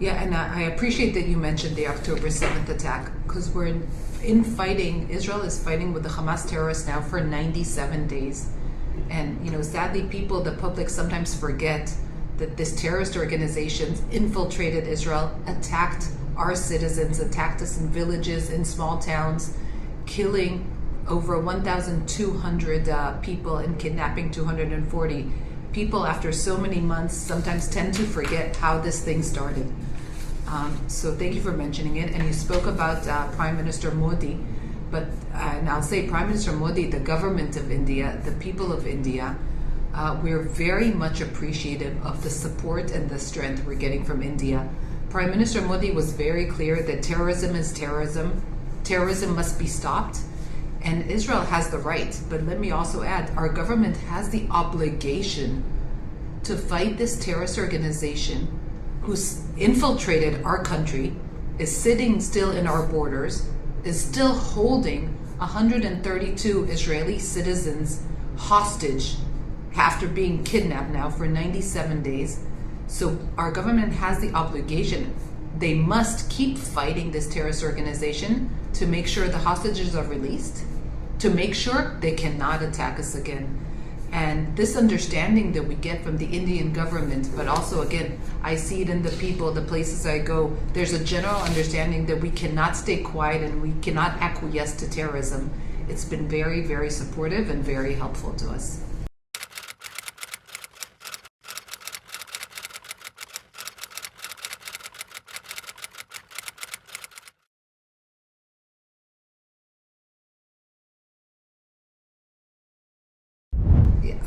Yeah, and I appreciate that you mentioned the October 7th attack, because we're in fighting. Israel is fighting with the Hamas terrorists now for 97 days. And, sadly, the public sometimes forget that this terrorist organization infiltrated Israel, attacked our citizens, attacked us in villages, in small towns, killing over 1,200 people and kidnapping 240 people after so many months. Sometimes tend to forget how this thing started. So thank you for mentioning it. And you spoke about Prime Minister Modi, and I'll say Prime Minister Modi, the government of India, the people of India, we're very much appreciative of the support and the strength we're getting from India. Prime Minister Modi was very clear that terrorism is terrorism. Terrorism must be stopped. And Israel has the right, but let me also add, our government has the obligation to fight this terrorist organization who's infiltrated our country, is sitting still in our borders, is still holding 132 Israeli citizens hostage after being kidnapped now for 97 days. So our government has the obligation. They must keep fighting this terrorist organization to make sure the hostages are released, to make sure they cannot attack us again. And this understanding that we get from the Indian government, but also, again, I see it in the people, the places I go, there's a general understanding that we cannot stay quiet and we cannot acquiesce to terrorism. It's been very, very supportive and very helpful to us.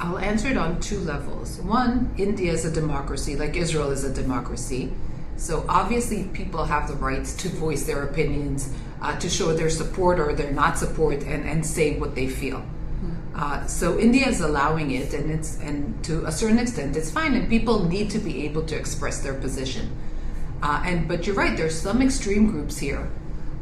I'll answer it on two levels. One, India is a democracy, like Israel is a democracy. So obviously people have the right to voice their opinions, to show their support or their not support, and say what they feel. So India is allowing it, and to a certain extent it's fine, and people need to be able to express their position. But you're right, there's some extreme groups here,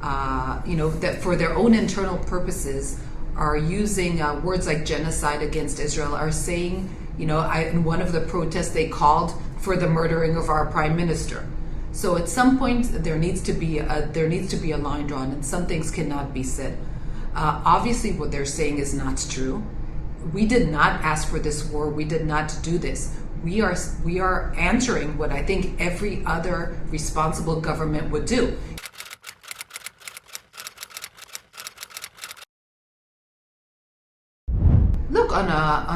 that for their own internal purposes are using words like genocide against Israel, are saying, in one of the protests they called for the murdering of our prime minister. So at some point there needs to be a line drawn, and some things cannot be said. Obviously what they're saying is not true. We did not ask for this war. We did not do this. We are answering what I think every other responsible government would do. Look, on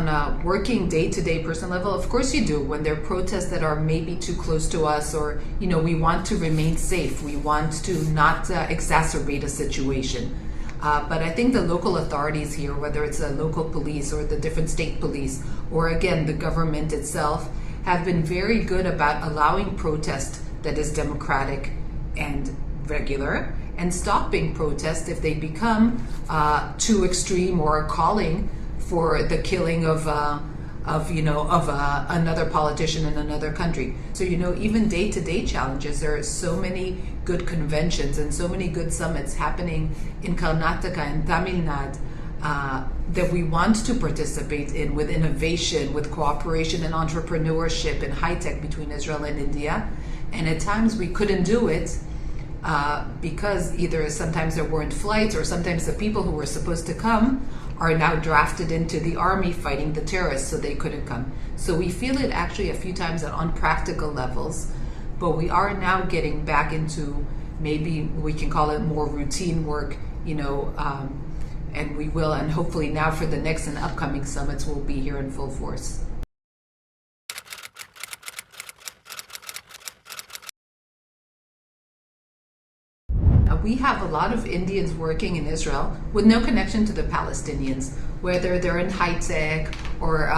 a working day-to-day personal level, of course you do. When there are protests that are maybe too close to us, or we want to remain safe, we want to not exacerbate a situation. But I think the local authorities here, whether it's the local police or the different state police, or again the government itself, have been very good about allowing protest that is democratic and regular, and stopping protests if they become too extreme or calling for the killing of another politician in another country. So even day-to-day challenges, there are so many good conventions and so many good summits happening in Karnataka and Tamil Nadu that we want to participate in, with innovation, with cooperation and entrepreneurship and high-tech between Israel and India. And at times we couldn't do it because either sometimes there weren't flights, or sometimes the people who were supposed to come are now drafted into the army fighting the terrorists, so they couldn't come. So we feel it actually a few times on practical levels, but we are now getting back into, maybe we can call it more routine work, and we will, and hopefully now for the next and upcoming summits, we'll be here in full force. We have a lot of Indians working in Israel with no connection to the Palestinians, whether they're in high tech or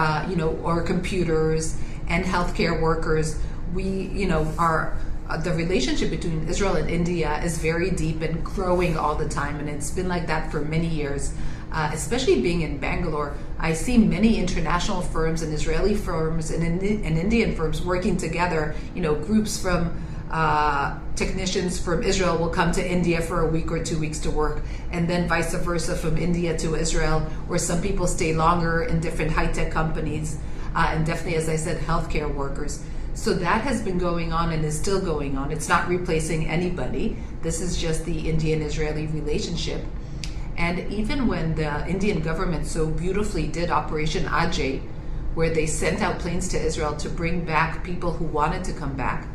or computers and healthcare workers. The relationship between Israel and India is very deep and growing all the time, and it's been like that for many years. Especially being in Bangalore, I see many international firms and Israeli firms and Indian firms working together. Groups from technicians from Israel will come to India for a week or 2 weeks to work, and then vice versa from India to Israel, or some people stay longer in different high-tech companies, and definitely, as I said, healthcare workers. So that has been going on and is still going on. It's not replacing anybody. This is just the Indian-Israeli relationship. And even when the Indian government so beautifully did Operation Ajay, where they sent out planes to Israel to bring back people who wanted to come back,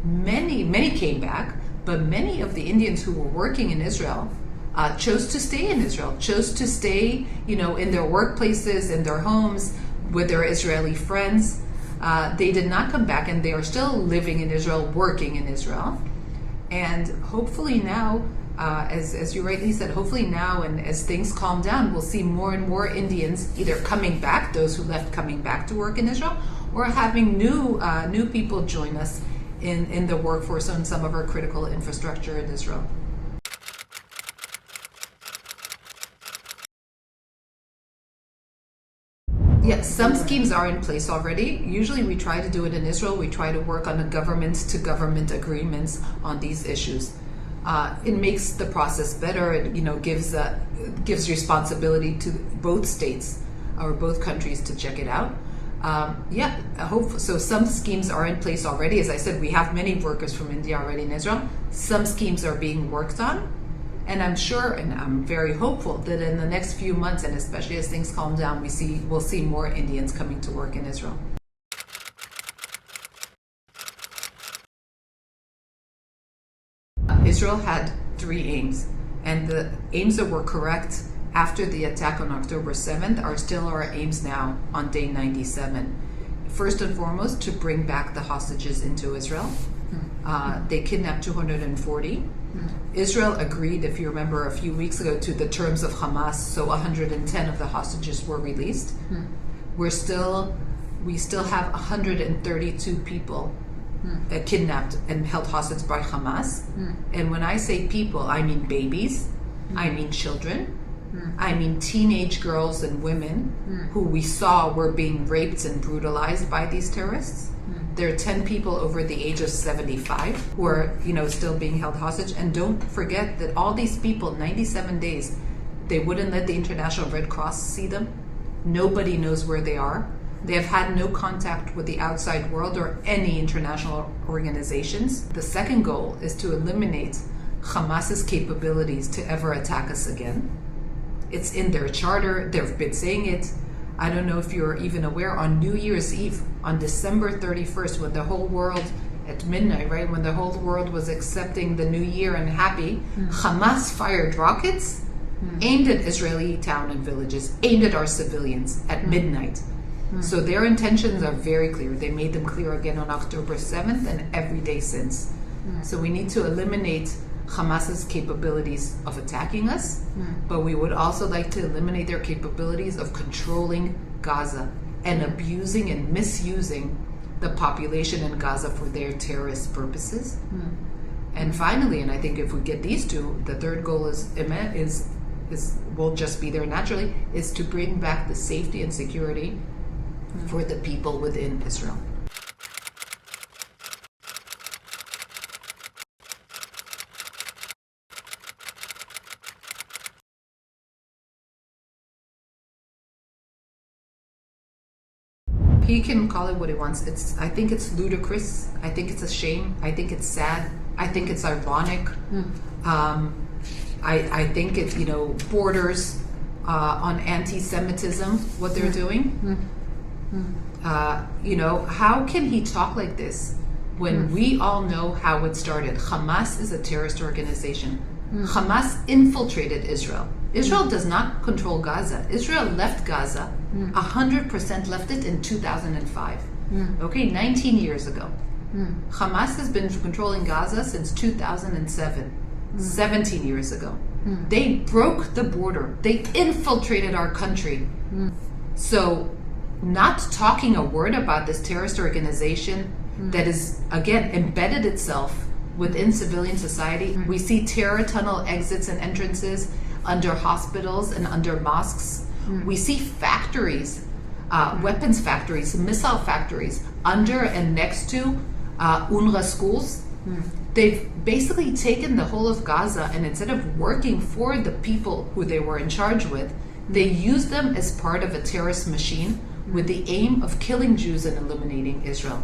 many came back, but many of the Indians who were working in Israel chose to stay in Israel, chose to stay, in their workplaces, in their homes, with their Israeli friends. They did not come back, and they are still living in Israel, working in Israel. And hopefully now, as you rightly said, hopefully now, and as things calm down, we'll see more and more Indians either coming back, those who left coming back to work in Israel, or having new people join us in the workforce on some of our critical infrastructure in Israel. Yes, some schemes are in place already. Usually we try to do it in Israel. We try to work on the government-to-government agreements on these issues. It makes the process better. It gives responsibility to both states or both countries to check it out. I hope so. Some schemes are in place already. As I said, we have many workers from India already in Israel. Some schemes are being worked on. And I'm sure, and I'm very hopeful, that in the next few months, and especially as things calm down, we'll see more Indians coming to work in Israel. Israel had 3 aims, and the aims that were correct after the attack on October 7th are still our aims now on day 97. First and foremost, to bring back the hostages into Israel. They kidnapped 240. Israel agreed, if you remember, a few weeks ago to the terms of Hamas, so 110 of the hostages were released. We still have 132 people kidnapped and held hostage by Hamas. And when I say people, I mean babies, I mean children, I mean teenage girls and women who we saw were being raped and brutalized by these terrorists. There are 10 people over the age of 75 who are, still being held hostage. And don't forget that all these people, 97 days, they wouldn't let the International Red Cross see them. Nobody knows where they are. They have had no contact with the outside world or any international organizations. The second goal is to eliminate Hamas's capabilities to ever attack us again. It's in their charter. They've been saying it. I don't know if you're even aware, on New Year's Eve, on December 31st, when the whole world, at midnight, right, when the whole world was accepting the new year and happy, Hamas fired rockets aimed at Israeli town and villages, aimed at our civilians at midnight. So their intentions are very clear. They made them clear again on October 7th and every day since. So we need to eliminate Hamas's capabilities of attacking us, but we would also like to eliminate their capabilities of controlling Gaza and abusing and misusing the population in Gaza for their terrorist purposes. And finally, and I think if we get these two, the third goal will just be there naturally, is to bring back the safety and security for the people within Israel. He can call it what he wants. I think it's ludicrous. I think it's a shame. I think it's sad. I think it's ironic. I think it borders on anti-Semitism, what they're doing. How can he talk like this when we all know how it started? Hamas is a terrorist organization. Hamas infiltrated Israel. Israel does not control Gaza. Israel left Gaza, 100% left it in 2005. Okay, 19 years ago. Hamas has been controlling Gaza since 2007, 17 years ago. They broke the border. They infiltrated our country. So not talking a word about this terrorist organization that is, again, embedded itself within civilian society. We see terror tunnel exits and entrances under hospitals and under mosques. We see factories, weapons factories, missile factories under and next to UNRWA schools. They've basically taken the whole of Gaza, and instead of working for the people who they were in charge with, they use them as part of a terrorist machine with the aim of killing Jews and eliminating Israel.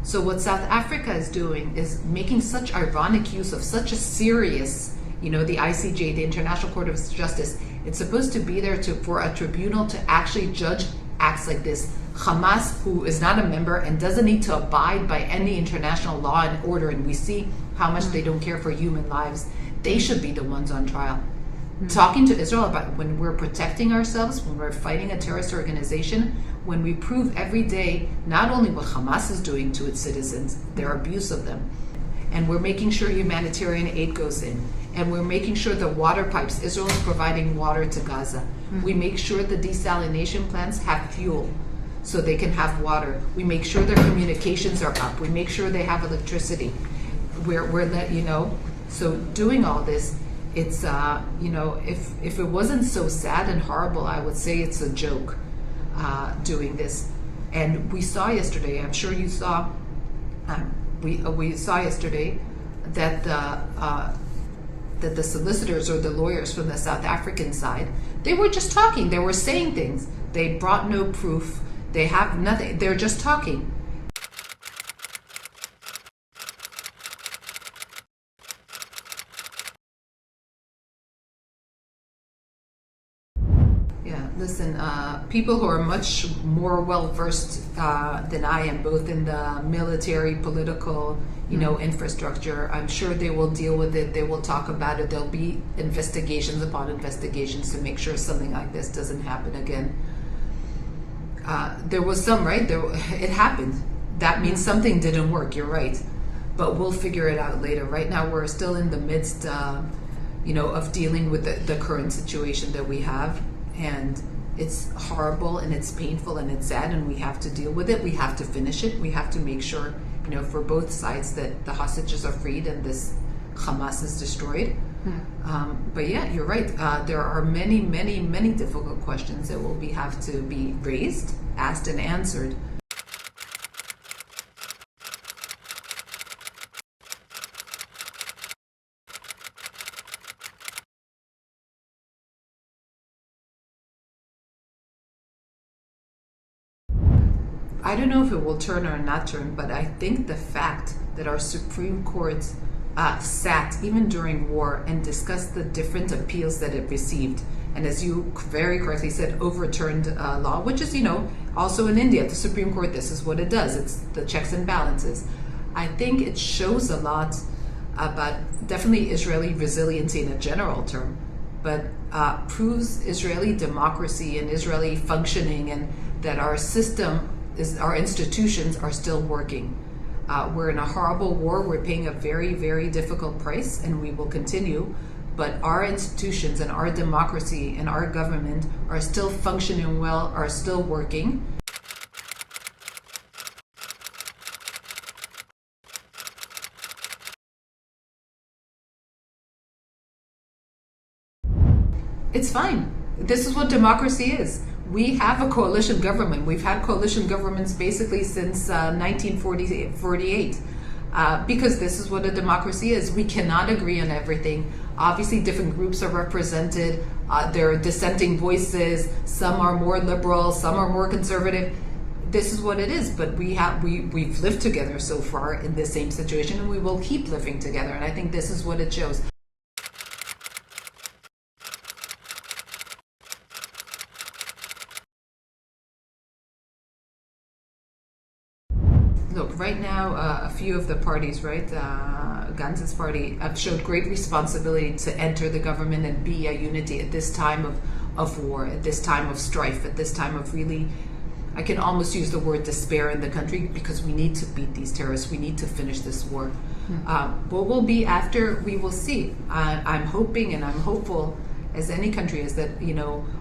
So what South Africa is doing is making such ironic use of such a serious, the ICJ, the International Court of Justice. It's supposed to be there for a tribunal to actually judge acts like this. Hamas, who is not a member and doesn't need to abide by any international law and order, and we see how much they don't care for human lives, they should be the ones on trial. Talking to Israel about when we're protecting ourselves, when we're fighting a terrorist organization, when we prove every day not only what Hamas is doing to its citizens, their abuse of them, and we're making sure humanitarian aid goes in, and we're making sure the water pipes, Israel is providing water to Gaza. We make sure the desalination plants have fuel so they can have water. We make sure their communications are up. We make sure they have electricity. So doing all this, it's, if it wasn't so sad and horrible, I would say it's a joke doing this. And we saw yesterday, I'm sure you saw, we saw yesterday that the solicitors or the lawyers from the South African side, they were just talking. They were saying things. They brought no proof. They have nothing. They're just talking. Yeah, listen, people who are much more well-versed than I am, both in the military, political, infrastructure, I'm sure they will deal with it. They will talk about it. There'll be investigations upon investigations to make sure something like this doesn't happen again. There was some, right? It happened. That means something didn't work, you're right. But we'll figure it out later. Right now, we're still in the midst, of dealing with the current situation that we have. And it's horrible and it's painful and it's sad and we have to deal with it. We have to finish it. We have to make sure, for both sides that the hostages are freed and this Hamas is destroyed. But yeah, you're right. There are many, many, many difficult questions that will have to be raised, asked, and answered. I don't know if it will turn or not turn, but I think the fact that our Supreme Court sat even during war and discussed the different appeals that it received, and as you very correctly said, overturned law, which is, also in India, the Supreme Court, this is what it does. It's the checks and balances. I think it shows a lot about definitely Israeli resiliency in a general term, but proves Israeli democracy and Israeli functioning, and that our system, our institutions are still working. We're in a horrible war. We're paying a very, very difficult price, and we will continue. But our institutions and our democracy and our government are still functioning well, are still working. It's fine. This is what democracy is. We have a coalition government. We've had coalition governments basically since 1948 because this is what a democracy is. We cannot agree on everything. Obviously, different groups are represented. There are dissenting voices. Some are more liberal, some are more conservative. This is what it is. But we've lived together so far in the same situation, and we will keep living together. And I think this is what it shows. Look, right now, a few of the parties, right, Gantz's party, have showed great responsibility to enter the government and be a unity at this time of war, at this time of strife, at this time of really, I can almost use the word despair in the country, because we need to beat these terrorists. We need to finish this war. What will be after, we will see. I'm hoping and I'm hopeful, as any country, is that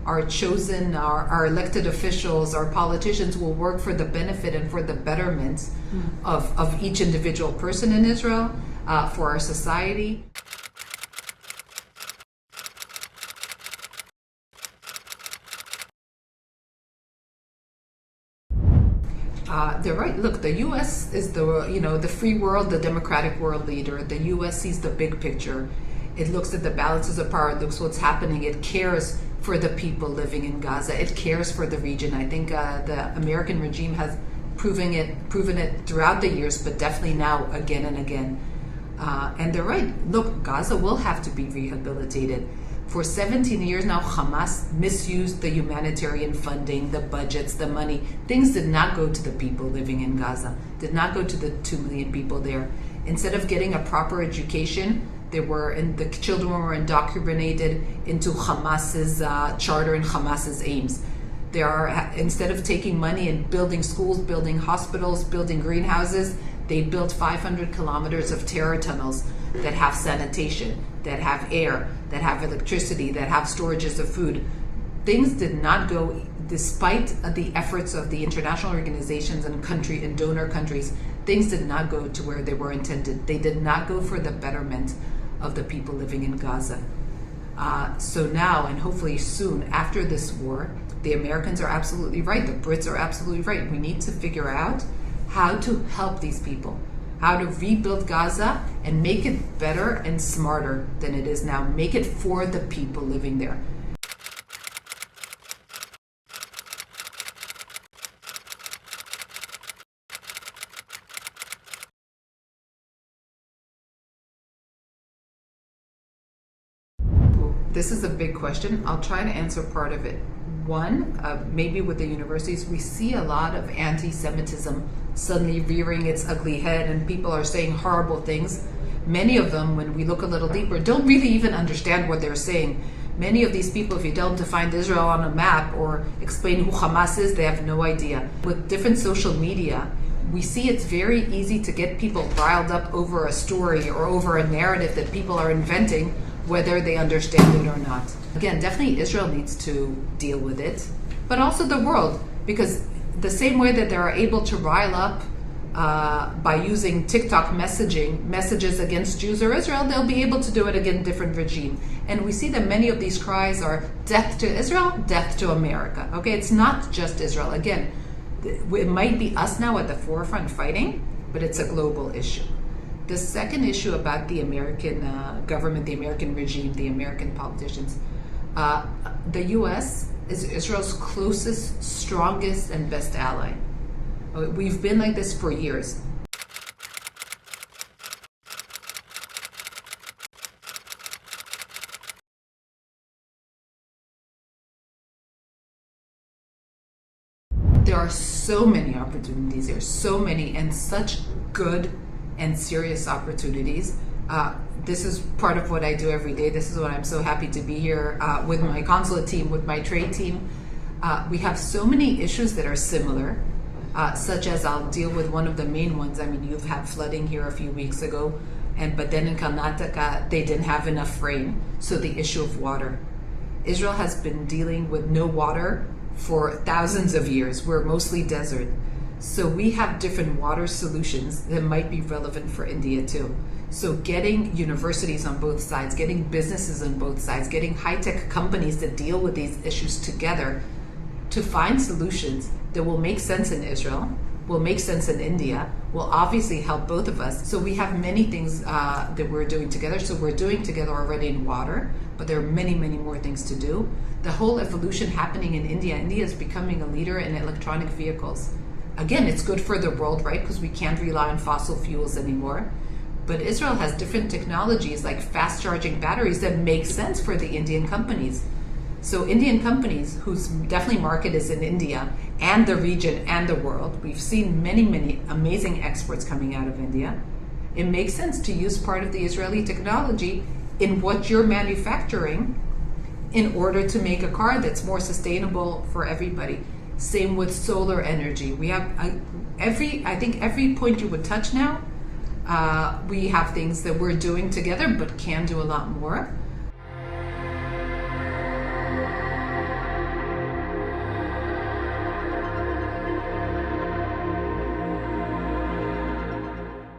our chosen, our elected officials, our politicians will work for the benefit and for the betterment of each individual person in Israel, for our society. They're right. Look, the U.S. is the free world, the democratic world leader. The U.S. sees the big picture. It looks at the balances of power. It looks what's happening. It cares for the people living in Gaza. It cares for the region. I think the American regime has proven it throughout the years, but definitely now again and again. And they're right. Look, Gaza will have to be rehabilitated. For 17 years now, Hamas misused the humanitarian funding, the budgets, the money. Things did not go to the people living in Gaza, did not go to the 2 million people there. Instead of getting a proper education, the children were indoctrinated into Hamas's charter and Hamas's aims. Instead of taking money and building schools, building hospitals, building greenhouses, they built 500 kilometers of terror tunnels that have sanitation, that have air, that have electricity, that have storages of food. Things did not go, despite the efforts of the international organizations and donor countries, things did not go to where they were intended. They did not go for the betterment of the people living in Gaza. So now, and hopefully soon after this war, the Americans are absolutely right. The Brits are absolutely right. We need to figure out how to help these people, how to rebuild Gaza and make it better and smarter than it is now. Make it for the people living there. This is a big question. I'll try to answer part of it. One, maybe with the universities, we see a lot of anti-Semitism suddenly rearing its ugly head and people are saying horrible things. Many of them, when we look a little deeper, don't really even understand what they're saying. Many of these people, if you tell them to find Israel on a map or explain who Hamas is, they have no idea. With different social media, we see it's very easy to get people riled up over a story or over a narrative that people are inventing, whether they understand it or not. Again, definitely Israel needs to deal with it, but also the world, because the same way that they are able to rile up by using TikTok messages against Jews or Israel, they'll be able to do it against different regime. And we see that many of these cries are death to Israel, death to America. Okay, it's not just Israel. Again, it might be us now at the forefront fighting, but it's a global issue. The second issue about the American government, the American regime, the American politicians, the U.S. is Israel's closest, strongest, and best ally. We've been like this for years. There are so many opportunities. There's so many and such good and serious opportunities. This is part of what I do every day. This is what I'm so happy to be here with my consulate team, with my trade team. We have so many issues that are similar, such as I'll deal with one of the main ones. I mean, you've had flooding here a few weeks ago, but then in Karnataka, they didn't have enough rain. So the issue of water. Israel has been dealing with no water for thousands of years. We're mostly desert. So we have different water solutions that might be relevant for India too. So getting universities on both sides, getting businesses on both sides, getting high-tech companies that deal with these issues together to find solutions that will make sense in Israel, will make sense in India, will obviously help both of us. So we have many things that we're doing together. So we're doing together already in water, but there are many, many more things to do. The whole evolution happening in India. India is becoming a leader in electronic vehicles. Again, it's good for the world, right? Because we can't rely on fossil fuels anymore. But Israel has different technologies like fast charging batteries that make sense for the Indian companies. So Indian companies whose definitely market is in India and the region and the world, we've seen many, many amazing exports coming out of India. It makes sense to use part of the Israeli technology in what you're manufacturing in order to make a car that's more sustainable for everybody. Same with solar energy. We have I think every point you would touch now, we have things that we're doing together, but can do a lot more.